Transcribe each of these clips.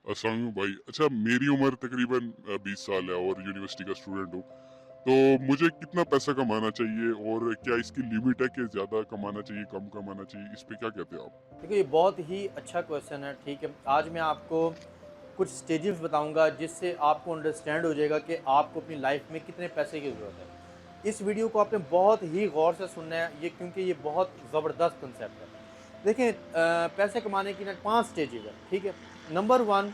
अस्सलाम भाई। अच्छा, मेरी उम्र तकरीबन 20 साल है और यूनिवर्सिटी का स्टूडेंट हूँ। तो मुझे कितना पैसा कमाना चाहिए और क्या इसकी लिमिट है कि ज़्यादा कमाना चाहिए, कम कमाना चाहिए? इस पे क्या कहते हैं आप? देखिए, ये बहुत ही अच्छा क्वेश्चन है, ठीक है। आज मैं आपको कुछ स्टेजेस बताऊँगा जिससे आपको अंडरस्टैंड हो जाएगा कि आपको अपनी लाइफ में कितने पैसे की ज़रूरत है। इस वीडियो को आपने बहुत ही गौर से सुनना है ये क्योंकि ये बहुत ज़बरदस्त कंसेप्ट है। देखिए पैसे कमाने की ना 5 स्टेजेज़ है, ठीक है। नंबर 1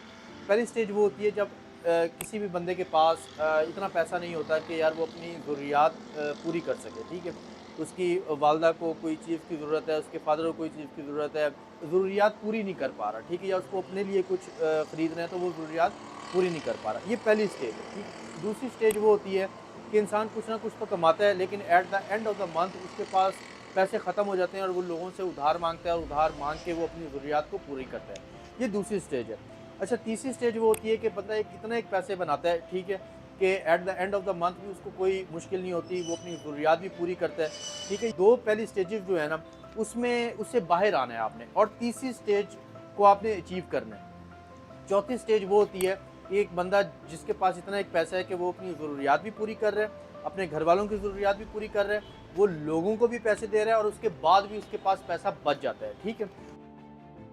पहली स्टेज वो होती है जब किसी भी बंदे के पास इतना पैसा नहीं होता कि यार वो अपनी ज़रूरियात पूरी कर सके, ठीक है। उसकी वालदा को कोई चीज़ की ज़रूरत है, उसके फादर को कोई चीज़ की ज़रूरत है, ज़रूरियात पूरी नहीं कर पा रहा, ठीक है, या उसको अपने लिए कुछ ख़रीदना है तो वो ज़रूरियात पूरी नहीं कर पा रहा। ये पहली स्टेज है, ठीक है। दूसरी स्टेज वो होती है कि इंसान कुछ ना कुछ तो कमाता है लेकिन at the end of the month उसके पास पैसे ख़त्म हो जाते हैं और वो लोगों से उधार माँगता है और उधार माँग के वो अपनी ज़रूरियात को पूरी करता है। ये दूसरी स्टेज है। अच्छा, तीसरी स्टेज वो होती है कि बंदा एक इतना एक पैसे बनाता है, ठीक है, कि at the end of the month भी उसको कोई मुश्किल नहीं होती, वो अपनी ज़रूरियात भी पूरी करता है, ठीक है। 2 पहली स्टेजेज़ जो है ना, उसमें उससे बाहर आना है आपने और तीसरी स्टेज को आपने अचीव करना है। चौथी स्टेज वो होती है कि एक बंदा जिसके पास इतना एक पैसा है कि वो अपनी ज़रूरियात भी पूरी कर रहा है, अपने घरवालों की ज़रूरियात भी पूरी कर रहा है, वो लोगों को भी पैसे दे रहा है और उसके बाद भी उसके पास पैसा बच जाता है, ठीक है।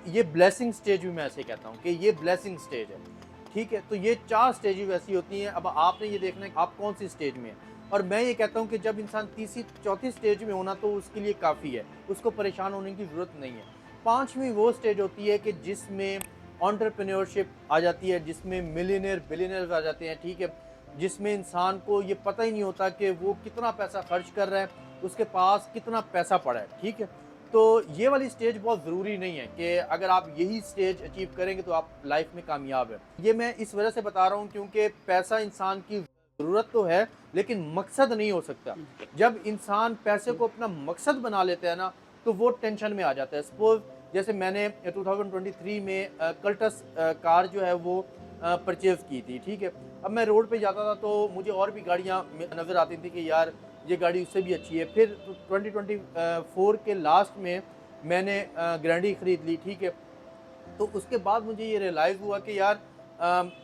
ये ब्लेसिंग स्टेज भी मैं ऐसे कहता हूँ कि ये ब्लेसिंग स्टेज है, ठीक है। तो ये 4 स्टेजेज़ ऐसी होती हैं, अब आपने ये देखना है कि आप कौन-सी स्टेज में हैं और मैं ये कहता हूँ कि जब इंसान तीसरी चौथी स्टेज में हो ना तो उसके लिए काफ़ी है, उसको परेशान होने की ज़रूरत नहीं है। 5वीं वो स्टेज होती है कि जिसमें एंटरप्रेन्योरशिप आ जाती है, जिसमें मिलियनेयर, बिलियनेयर्स आ जाते हैं, ठीक है। जिसमें इंसान को ये पता ही नहीं होता कि वो कितना पैसा खर्च कर रहा है, उसके पास कितना पैसा पड़ा है, ठीक है। तो ये वाली स्टेज बहुत ज़रूरी नहीं है कि अगर आप यही स्टेज अचीव करेंगे तो आप लाइफ में कामयाब हैं। ये मैं इस वजह से बता रहा हूँ क्योंकि पैसा इंसान की ज़रूरत तो है, लेकिन मकसद नहीं हो सकता। जब इंसान पैसे को अपना मकसद बना लेता है ना, तो वो टेंशन में आ जाता है। सपोज़ जैसे मैंने 2023 में कल्टस कार जो है वो परचेज़ की थी, ठीक है। अब मैं रोड पे जाता था तो मुझे और भी गाड़ियाँ नज़र आती थी कि यार ये गाड़ी उससे भी अच्छी है। फिर 2024 के लास्ट में मैंने ग्रैंडी खरीद ली, ठीक है। तो उसके बाद मुझे ये रियलाइज़ हुआ कि यार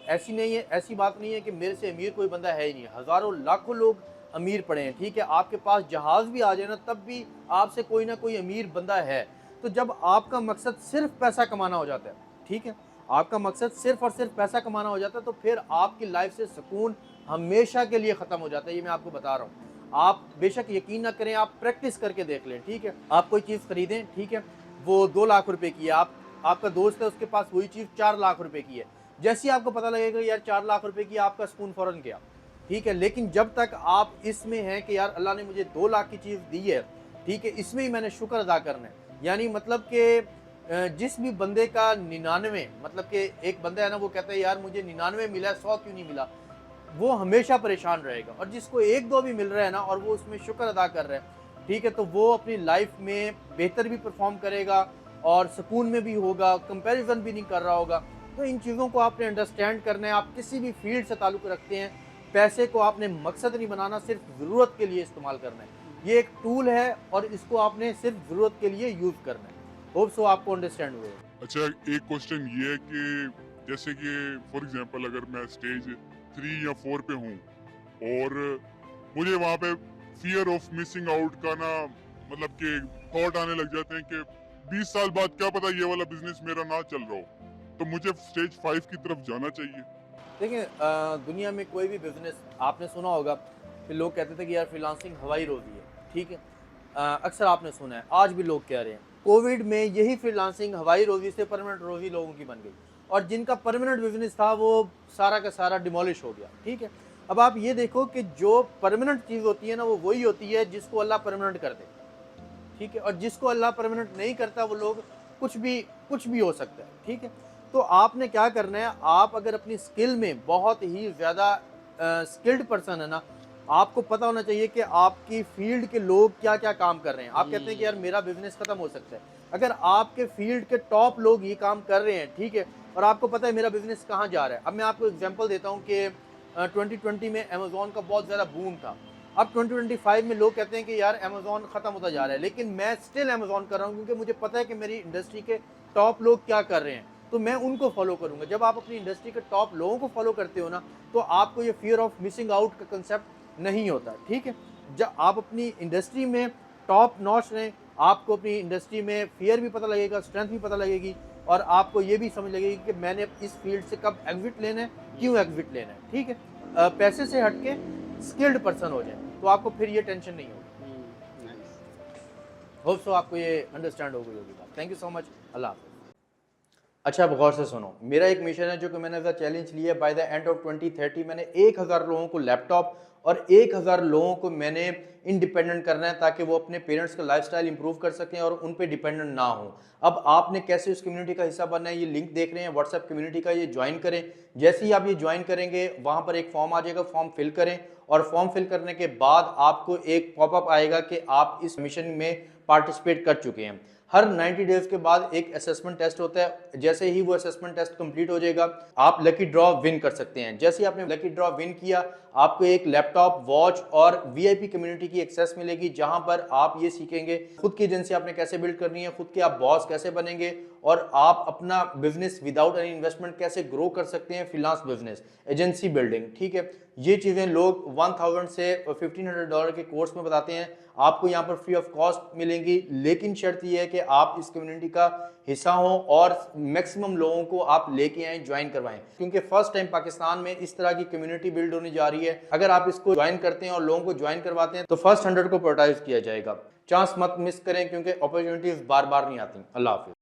ऐसी नहीं है, ऐसी बात नहीं है कि मेरे से अमीर कोई बंदा है ही नहीं। हज़ारों लाखों लोग अमीर पड़े हैं, ठीक है। आपके पास जहाज़ भी आ जाए ना तब भी आपसे कोई ना कोई अमीर बंदा है। तो जब आपका मकसद सिर्फ़ पैसा कमाना हो जाता है, ठीक है। आपका मकसद सिर्फ़ और सिर्फ़ पैसा कमाना हो जाता है तो फिर आपकी लाइफ़ से सुकून हमेशा के लिए ख़त्म हो जाता है, ये मैं आपको बता रहा हूँ। आप बेशक यकीन ना करें, आप प्रैक्टिस करके देख लें, ठीक है। आप कोई चीज़ खरीदें, ठीक है, वो 2 लाख रुपए की है, आप आपका दोस्त है उसके पास वही चीज़ 4 लाख रुपए की है। जैसे ही आपको पता लगेगा यार 4 लाख रुपए की, आपका सुकून फ़ौरन गया, ठीक है। लेकिन जब तक आप इसमें हैं कि यार अल्लाह ने मुझे 2 लाख की चीज़ दी है, ठीक है, इसमें ही मैंने शुक्र अदा करना है। यानी मतलब कि जिस भी बंदे का 99 मतलब कि एक बंदा है ना वो कहता है यार मुझे 99 मिला है, 100 क्यों नहीं मिला? वो हमेशा परेशान रहेगा और जिसको 1-2 भी मिल रहा है ना और वो उसमें शुक्र अदा कर रहा है, ठीक है, तो वो अपनी लाइफ में बेहतर भी परफ़ॉर्म करेगा और सुकून में भी होगा, कंपैरिज़न भी नहीं कर रहा होगा। तो इन चीज़ों को आपने अंडरस्टैंड करना है, आप किसी भी फ़ील्ड से ताल्लुक़ रखते हैं, पैसे को आपने मकसद नहीं बनाना, सिर्फ़ ज़रूरत के लिए इस्तेमाल करना है। ये एक टूल है और इसको आपने सिर्फ़ ज़रूरत के लिए यूज़ करना है। होप सो आपको अंडरस्टैंड हुआ हो। अच्छा, एक क्वेश्चन ये है कि जैसे कि फॉर एग्जांपल अगर मैं स्टेज 3 या 4 पे हूँ और मुझे वहाँ पे फ़ियर ऑफ मिसिंग आउट का ना मतलब कि थॉट आने लग जाते हैं कि 20 साल बाद क्या पता ये वाला बिज़नेस मेरा ना चल रहा हो। तो मुझे स्टेज 5 की तरफ जाना चाहिए। देखिए दुनिया में कोई भी बिज़नेस आपने सुना होगा कि लोग कहते थे कि यार फ्रीलांसिंग हवाई रोज़ी है, ठीक है। अक्सर आपने सुना है, आज भी लोग कह रहे हैं। कोविड में यही फ्रीलांसिंग हवाई रोज़ी से परमानेंट रोज़ी लोगों की बन गई और जिनका परमानेंट बिज़नेस था वो सारा का सारा डिमोलिश हो गया, ठीक है। अब आप ये देखो कि जो परमानेंट चीज़ होती है ना वो वही होती है जिसको अल्लाह परमानेंट कर दे। ठीक है? और जिसको अल्लाह परमानेंट नहीं करता वो लोग कुछ भी कुछ भी हो सकता है, ठीक है? तो आपने क्या करना है, आप अगर अपनी स्किल में बहुत ही ज़्यादा स्किल्ड पर्सन है ना, आपको पता होना चाहिए कि आपकी फ़ील्ड के लोग क्या-क्या काम कर रहे हैं। आप कहते हैं कि यार मेरा बिज़नेस खत्म हो सकता है। अगर आपके फ़ील्ड के टॉप लोग ये काम कर रहे हैं, ठीक है? और आपको पता है मेरा बिज़नेस कहाँ जा रहा है। अब मैं आपको एग्ज़ाम्पल देता हूँ कि 2020 में अमेज़न का बहुत ज़्यादा बूम था। अब 2025 में लोग कहते हैं कि यार अमेज़न खत्म होता जा रहा है, लेकिन मैं स्टिल अमेज़न कर रहा हूँ क्योंकि मुझे पता है कि मेरी इंडस्ट्री के टॉप लोग क्या कर रहे हैं। तो मैं उनको फॉलो करूंगा। जब आप अपनी इंडस्ट्री के टॉप लोगों को फॉलो करते हो ना, तो आपको ये फियर ऑफ मिसिंग आउट का कंसेप्ट नहीं होता, ठीक है। जब आप अपनी इंडस्ट्री में टॉप नॉच रहें, आपको अपनी इंडस्ट्री में फियर भी पता लगेगा, स्ट्रेंथ भी पता लगेगी, और आपको ये भी समझ लगेगी कि मैंने इस फील्ड से कब एग्जिट लेना है, क्यों एग्जिट लेना है, ठीक है। पैसे से हटके स्किल्ड पर्सन हो जाए, तो आपको फिर ये टेंशन नहीं होगी। होप सो आपको ये अंडरस्टैंड हो गई होगी बात। थैंक यू सो मच, अल्लाह हाफ़िज़। अच्छा, अब गौर से सुनो, मेरा एक मिशन है जो कि मैंने एज अ चैलेंज लिया है। बाय द एंड ऑफ 2030 मैंने 1000 लोगों को लैपटॉप और 1000 लोगों को मैंने इंडिपेंडेंट करना है, ताकि वो अपने पेरेंट्स का लाइफस्टाइल इंप्रूव कर सकें और उन पे डिपेंडेंट ना हो। अब आपने कैसे उस कम्युनिटी का हिस्सा बनना है, ये लिंक देख रहे हैं व्हाट्सएप कम्युनिटी का, ये ज्वाइन करें। जैसे ही आप ये ज्वाइन करेंगे, वहाँ पर एक फॉर्म आ जाएगा, फॉर्म फिल करें, और फॉर्म फिल करने के बाद आपको एक पॉपअप आएगा कि आप इस मिशन में पार्टिसिपेट कर चुके हैं। हर 90 डेज के बाद एक असेसमेंट टेस्ट होता है। जैसे ही वो असेसमेंट टेस्ट कंप्लीट हो जाएगा, आप लकी ड्रॉ विन कर सकते हैं। जैसे ही आपने लकी ड्रॉ विन किया, आपको एक लैपटॉप, वॉच और वीआईपी कम्युनिटी की एक्सेस मिलेगी, जहां पर आप ये सीखेंगे खुद की एजेंसी आपने कैसे बिल्ड करनी है, खुद के आप बॉस कैसे बनेंगे, और आप अपना बिजनेस विदाउट एनी इन्वेस्टमेंट कैसे ग्रो कर सकते हैं, फ्रीलांस बिजनेस, एजेंसी बिल्डिंग, ठीक है। ये चीज़ें लोग 1000 से $1500 के कोर्स में बताते हैं, आपको यहाँ पर फ्री ऑफ कॉस्ट मिलेंगी। लेकिन शर्त यह है कि आप इस कम्युनिटी का हिस्सा हो और मैक्सिमम लोगों को आप लेके आए, ज्वाइन करवाएं, क्योंकि फर्स्ट टाइम पाकिस्तान में इस तरह की कम्युनिटी बिल्ड होने जा रही है। अगर आप इसको ज्वाइन करते हैं और लोगों को ज्वाइन करवाते हैं, तो फर्स्ट 100 को प्रायोरिटाइज किया जाएगा। चांस मत मिस करें, क्योंकि अपॉर्चुनिटीज बार बार नहीं आती। अल्लाह हाफिज़।